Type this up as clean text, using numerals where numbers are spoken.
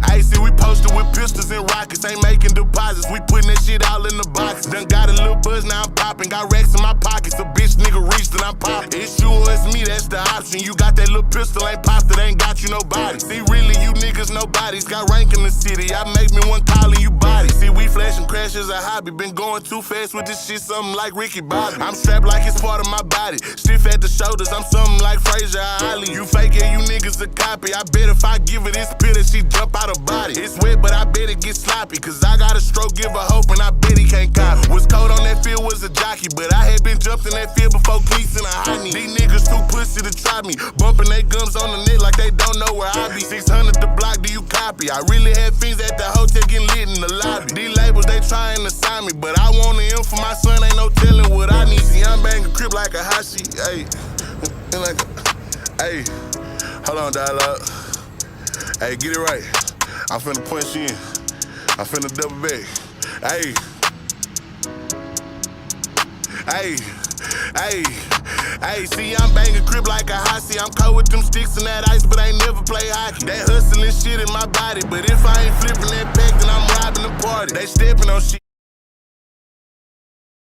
Ayy, see, we posted with pistols and rockets, ain't making deposits. We putting that shit all in the box. Done got a little buzz, now I'm popping. Got racks in my pockets, a bitch nigga reached and I'm popping. It's you or it's me, that's the option. You got that little pistol, ain't popped it, ain't got you nobody. See, really, you niggas nobodies. Got rank in the city, I make me one calling you body. See, we flashing crash is a hobby. Been going too fast with this shit, something like Ricky Bobby. I'm strapped like it's part of my body. Stiff at the shoulders, I'm something like Frazier Ali. You fake it, you niggas a copy. I bet if I give her this pill that she jump out of body. It's wet, but I bet it get sloppy. Cause I got a stroke, give her hope, and I bet he can't copy. Was cold on that field, was a jockey. But I had been jumped in that field before cleats in a high knee. These niggas too pussy to try me. Bumping they gums on the net like they don't know where I be. 600 the block, do you copy? I really had fiends at the hotel getting lit in the lobby. These labels, they trying to sign me. But I want an M for my son, ain't no telling what I need. See, I'm banging crib like a hot sheet, ayy. Like, ayy, hold on, dialogue. Ayy, get it right. I'm finna punch you in. I'm finna double back. Ayy. Ayy. Ayy. Ayy, see, I'm banging crib like a hossy. I'm cold with them sticks and that ice, but I ain't never play hockey. That hustling shit in my body, but if I ain't flipping that pack, then I'm robbing the party. They stepping on shit.